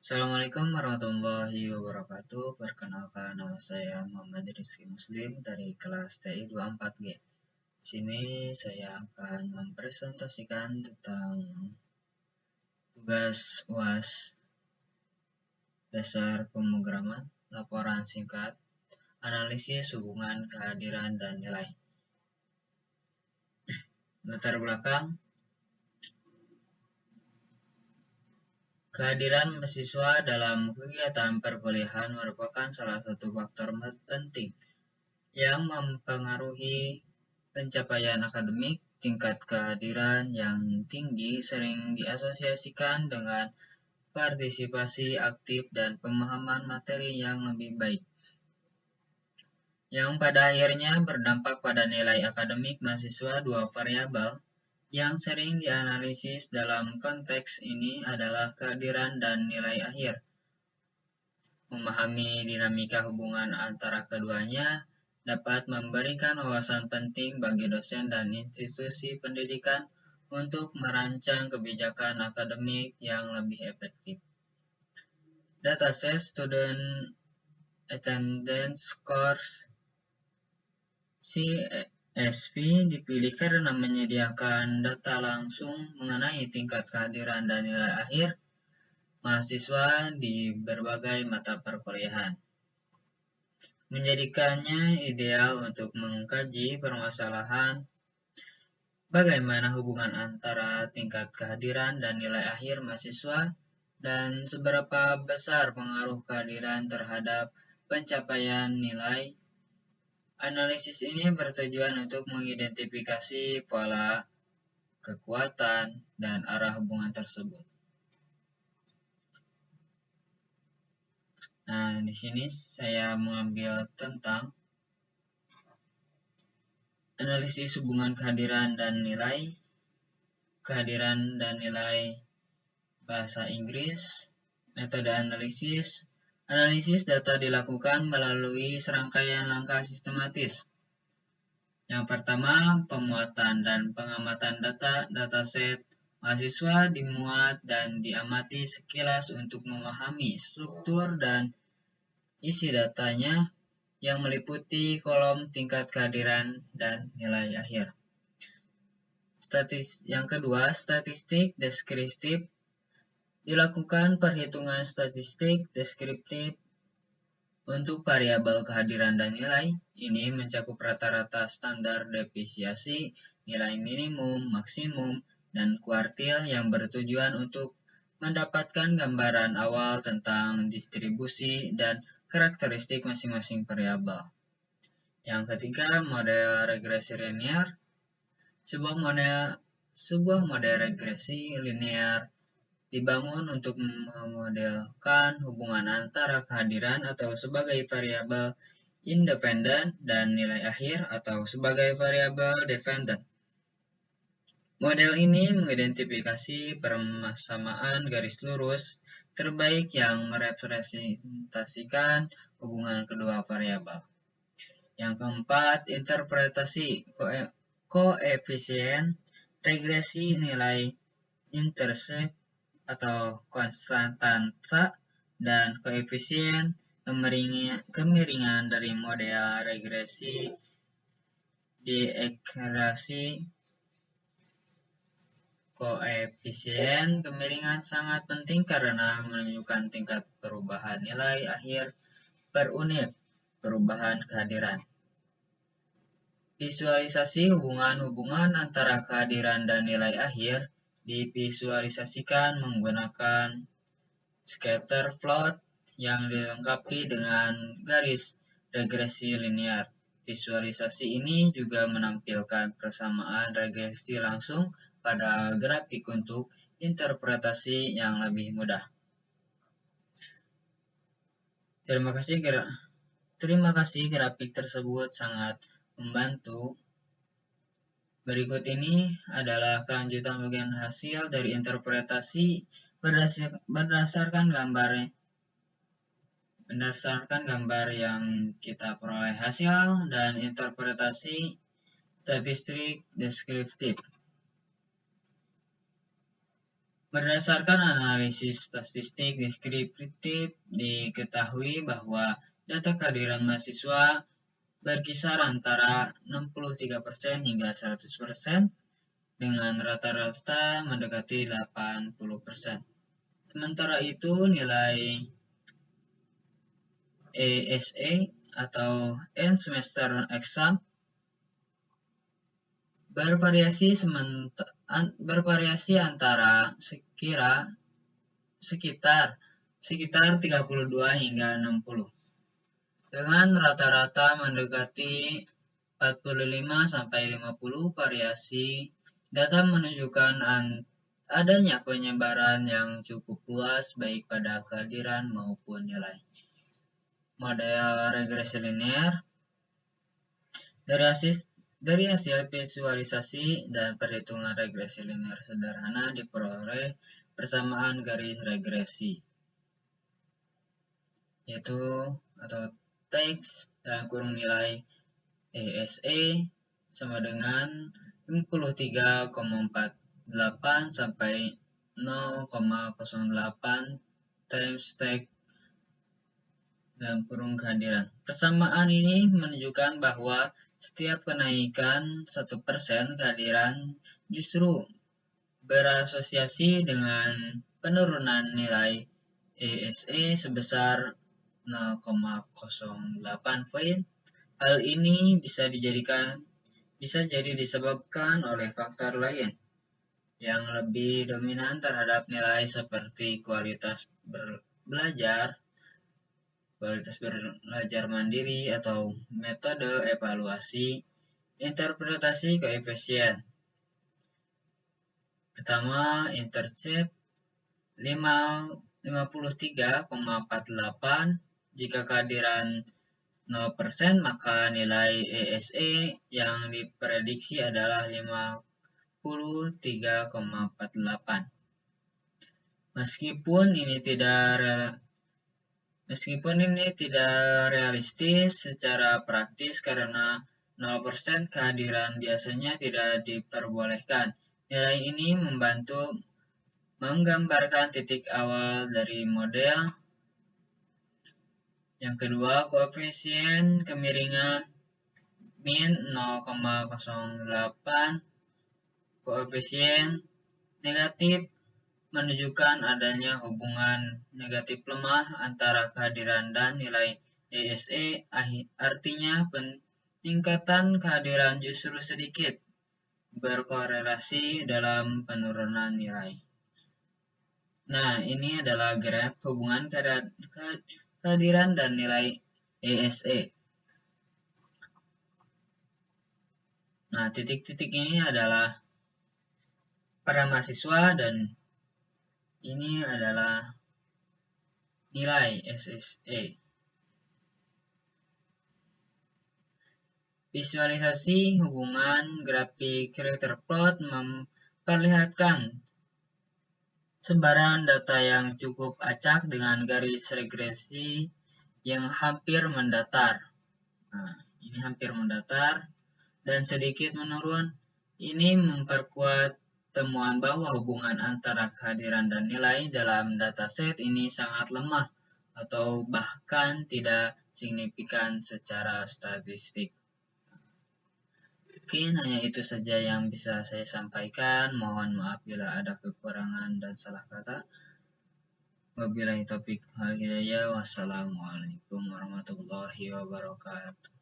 Assalamualaikum warahmatullahi wabarakatuh. Perkenalkan, nama saya Muhammad Rizky Muslim dari kelas TI 24G. Di sini saya akan mempresentasikan tentang tugas UAS dasar pemrograman, laporan singkat, analisis hubungan kehadiran dan nilai. Latar belakang, kehadiran mahasiswa dalam kegiatan perkuliahan merupakan salah satu faktor penting yang mempengaruhi pencapaian akademik. Tingkat kehadiran yang tinggi sering diasosiasikan dengan partisipasi aktif dan pemahaman materi yang lebih baik, yang pada akhirnya berdampak pada nilai akademik mahasiswa. Dua variabel yang sering dianalisis dalam konteks ini adalah kehadiran dan nilai akhir. Memahami dinamika hubungan antara keduanya dapat memberikan wawasan penting bagi dosen dan institusi pendidikan untuk merancang kebijakan akademik yang lebih efektif. Dataset Student Attendance Scores (CSV) dipilih karena menyediakan data langsung mengenai tingkat kehadiran dan nilai akhir mahasiswa di berbagai mata perkuliahan, menjadikannya ideal untuk mengkaji permasalahan bagaimana hubungan antara tingkat kehadiran dan nilai akhir mahasiswa dan seberapa besar pengaruh kehadiran terhadap pencapaian nilai. Analisis ini bertujuan untuk mengidentifikasi pola, kekuatan, dan arah hubungan tersebut. Nah, di sini saya mengambil tentang analisis hubungan kehadiran dan nilai. Kehadiran dan nilai bahasa Inggris. Metode analisis. Analisis data dilakukan melalui serangkaian langkah sistematis. Yang pertama, pemuatan dan pengamatan dataset. Mahasiswa dimuat dan diamati sekilas untuk memahami struktur dan isi datanya yang meliputi kolom tingkat kehadiran dan nilai akhir. Yang kedua, statistik deskriptif. Dilakukan perhitungan statistik deskriptif untuk variabel kehadiran dan nilai. Ini mencakup rata-rata standar deviasi, nilai minimum, maksimum, dan kuartil yang bertujuan untuk mendapatkan gambaran awal tentang distribusi dan karakteristik masing-masing variabel. Yang ketiga, model regresi linear. Sebuah model regresi linear dibangun untuk memodelkan hubungan antara kehadiran atau sebagai variabel independen dan nilai akhir atau sebagai variabel dependen. Model ini mengidentifikasi persamaan garis lurus terbaik yang merepresentasikan hubungan kedua variabel. Yang keempat, interpretasi koefisien regresi nilai intercept atau konstansa dan koefisien kemiringan dari model regresi diekspresi. Koefisien kemiringan sangat penting karena menunjukkan tingkat perubahan nilai akhir per unit perubahan kehadiran. Visualisasi hubungan antara kehadiran dan nilai akhir divisualisasikan menggunakan scatter plot yang dilengkapi dengan garis regresi linear. Visualisasi ini juga menampilkan persamaan regresi langsung pada grafik untuk interpretasi yang lebih mudah. Terima kasih, grafik tersebut sangat membantu. Berikut ini adalah kelanjutan bagian hasil dari interpretasi berdasarkan gambar yang kita peroleh. Hasil dan interpretasi statistik deskriptif. Berdasarkan analisis statistik deskriptif, diketahui bahwa data kehadiran mahasiswa berkisar antara 63% hingga 100%, dengan rata-rata mendekati 80%. Sementara itu, nilai ESE atau End Semester Exam bervariasi antara sekitar 32 hingga 60, dengan rata-rata mendekati 45 sampai 50. Variasi data menunjukkan adanya penyebaran yang cukup luas baik pada kehadiran maupun nilai. Model regresi linear dari hasil visualisasi dan perhitungan regresi linear sederhana diperoleh persamaan garis regresi, yaitu atau teks dalam kurung nilai ESE sama dengan 53,48 sampai 0,08 times teks dalam kurung kehadiran. Persamaan ini menunjukkan bahwa setiap kenaikan 1% kehadiran justru berasosiasi dengan penurunan nilai ESE sebesar 0,08 poin. Hal ini bisa jadi disebabkan oleh faktor lain yang lebih dominan terhadap nilai seperti kualitas belajar mandiri, atau metode evaluasi interpretasi koefisien. Pertama, intercept 53,48. Jika kehadiran 0%, maka nilai ESE yang diprediksi adalah 53,48. Meskipun ini tidak realistis secara praktis karena 0% kehadiran biasanya tidak diperbolehkan. Nilai ini membantu menggambarkan titik awal dari model. Yang kedua, koefisien kemiringan min 0,08. Koefisien negatif menunjukkan adanya hubungan negatif lemah antara kehadiran dan nilai ESE, artinya peningkatan kehadiran justru sedikit berkorelasi dalam penurunan nilai. Nah, ini adalah graf hubungan kehadiran dan nilai ESE. Nah, titik-titik ini adalah para mahasiswa dan ini adalah nilai SSE. Visualisasi hubungan grafik character plot memperlihatkan sebaran data yang cukup acak dengan garis regresi yang hampir mendatar. Nah, ini hampir mendatar dan sedikit menurun. Ini memperkuat temuan bahwa hubungan antara kehadiran dan nilai dalam dataset ini sangat lemah atau bahkan tidak signifikan secara statistik. Mungkin hanya itu saja yang bisa saya sampaikan. Mohon maaf bila ada kekurangan dan salah kata. Wabillahi taufiq wal hidayah. Wassalamualaikum warahmatullahi wabarakatuh.